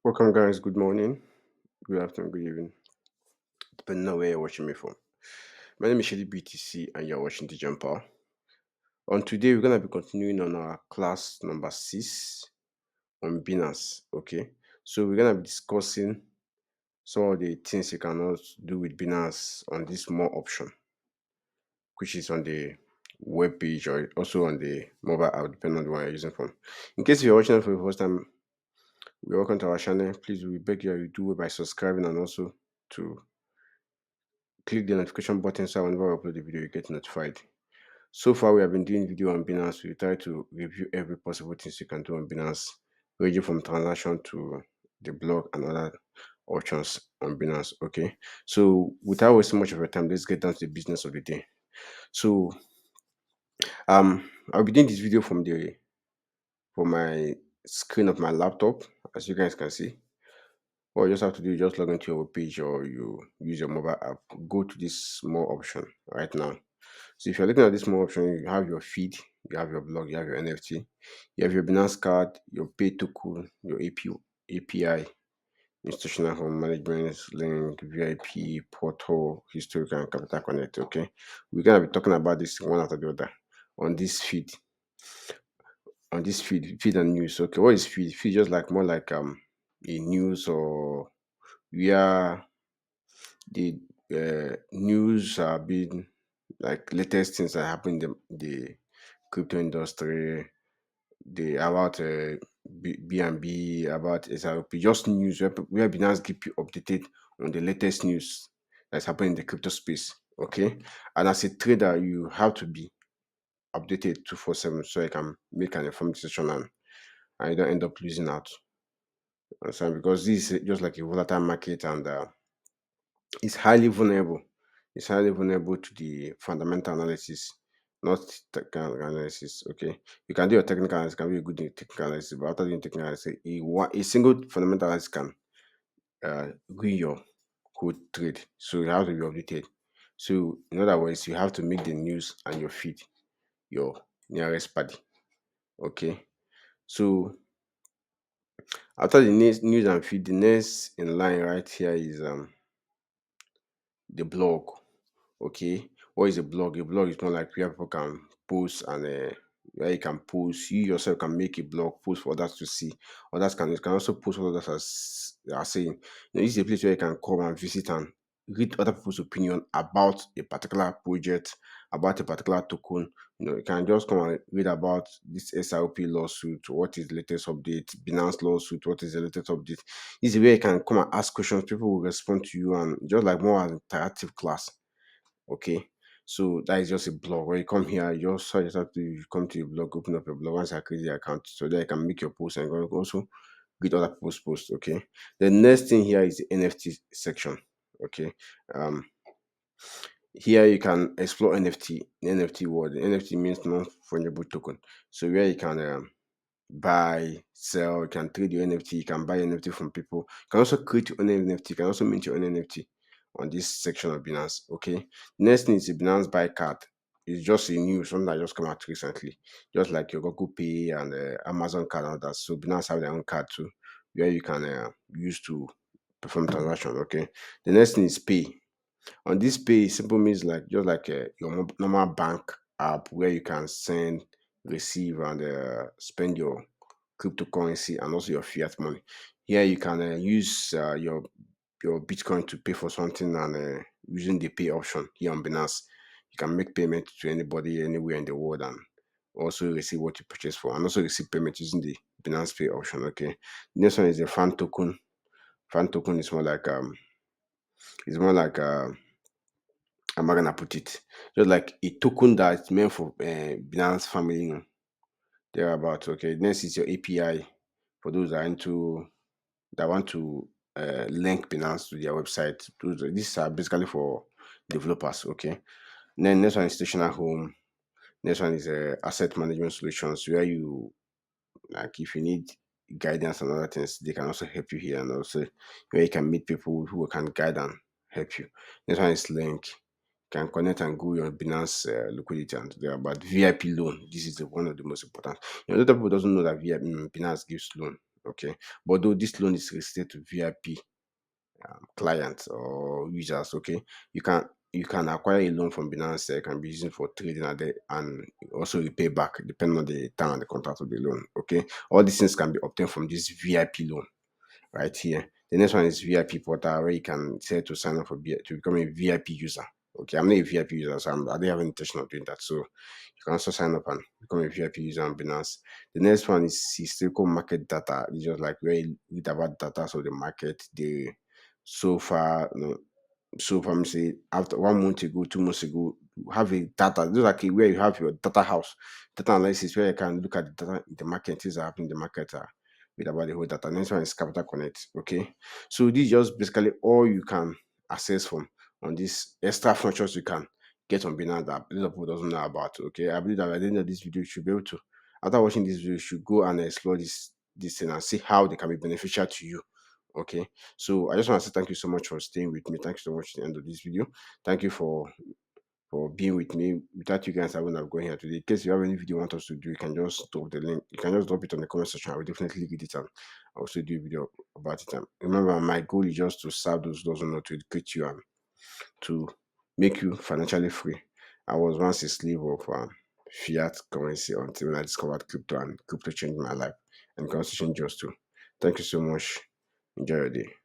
Welcome, guys. Good morning, good afternoon, good evening, depending on where you're watching me from. My name is Shelly BTC, and you're watching degenpal. On today, we're gonna be continuing on our class number 6 on Binance. Okay, so we're gonna be discussing some of the things you cannot do with Binance on this more option, which is on the web page or also on the mobile app, depending on the one you're using from. In case you're watching it for the first time, welcome to our channel. Please, we beg you do it by subscribing and also to click the notification button so whenever I upload the video, you get notified. So far, we have been doing video on Binance. We try to review every possible things you can do on Binance, ranging from transaction to the blog and other options on Binance. Okay, so without wasting much of your time, let's get down to the business of the day. So, I'll be doing this video from my screen of my laptop, as you guys can see. What you just have to do is just log into your page or you use your mobile app. Go to this small option right now. So if you're looking at this more option, you have your feed, you have your blog, you have your NFT, you have your Binance card, your pay token, your API, institutional home management, link, VIP, portal, historical, and capital connect. Okay, we're gonna be talking about this one after the other on this feed, feed and news. Okay, what is feed? Feed just like more like a news or where the news are being like latest things that happen in the crypto industry, the about BNB, about SRP, just news where Binance keep you updated on the latest news that's happening in the crypto space. Okay, and as a trader, you have to be updated 247 so you can make an informed decision and you don't end up losing out. So because this is just like a volatile market and it's highly vulnerable. It's highly vulnerable to the fundamental analysis, not technical analysis. Okay, you can do your technical analysis, can be a good in technical analysis, but after doing technical analysis, a single fundamental analysis can ruin your whole trade. So you have to be updated. So in other words, you have to make the news and your feed your nearest party. Okay, so after the news and feed, the next in line right here is the blog. Okay, what is a blog? A blog is more like where people can post and where you can post. You yourself can make a blog post for others to see. Others can, you can also post what others are saying. This is a place where you can come and visit and read other people's opinion about a particular project, about a particular token. You can just come and read about this SRP lawsuit, what is the latest update, Binance lawsuit, what is the latest update. This is where you can come and ask questions, people will respond to you, and just like more an interactive class. Okay, so that is just a blog where you come here, you just have to come to your blog, open up your blog once I create the account so that you can make your post and also read other people's posts. Okay, the next thing here is the NFT section. Okay, um here you can explore NFT, the NFT word. The NFT means non-fungible token, so where you can buy, sell, you can trade your NFT, you can buy NFT from people. You can also create your own NFT, you can also mint your own NFT on this section of Binance. Okay. Next thing is the Binance buy card. It's just a new something that just come out recently, just like your Google Pay and Amazon card and others. So Binance have their own card too, where you can use to perform transaction. Okay. The next thing is pay. On this pay, simple means like just like your normal bank app where you can send, receive, and spend your cryptocurrency and also your fiat money. Here you can use your Bitcoin to pay for something and using the pay option here on Binance, you can make payment to anybody anywhere in the world and also receive what you purchase for and also receive payment using the Binance Pay option. Okay. Next one is the fan token. Fan token is more like how am I gonna put it? Just like a token that's meant for Binance family, thereabout. Okay. Next is your API for those that are into that want to link Binance to their website. These are basically for developers. Okay. Then next one is stationary home. Next one is asset management solutions, where you like if you need guidance and other things, they can also help you here, and also where you can meet people who can guide and help you. Next one is link. Can connect and grow your Binance liquidity and there. But VIP loan, this is one of the most important. A lot of people doesn't know that VIP, Binance gives loan. Okay, but though this loan is restricted to VIP clients or users, okay, you can acquire a loan from Binance. It can be used for trading and also repay back depending on the term and the contract of the loan. Okay, all these things can be obtained from this VIP loan right here. The next one is VIP portal where you can say to sign up to become a VIP user. Okay, I'm not a VIP user, so I don't have any intention of doing that. So you can also sign up and become a VIP user on Binance. The next one is historical market data. It's just like where you read about data of the market, the so far, so from say after 1 month ago, 2 months ago, you have a data. This is like where you have your data house, data analysis, where you can look at the data in the market, things that happen in the market, with about the whole data. Next one is Capital Connect. Okay, so this is just basically all you can access from on these extra functions you can get on Binance that a lot of people doesn't know about. Okay, I believe that at the end of this video, you should be able to, after watching this video, you should go and explore this thing and see how they can be beneficial to you. Okay, so I just want to say thank you so much for staying with me. Thank you so much to the end of this video. Thank you for being with me. Without you guys, I wouldn't have gone here today. In case you have any video you want us to do, you can just drop the link. You can just drop it on the comment section. I will definitely read it and I'll also do a video about it. And remember, my goal is just to serve those who know, to educate you and to make you financially free. I was once a slave of fiat currency until when I discovered crypto, and crypto changed my life and conversation just too. Thank you so much. Enjoy your day.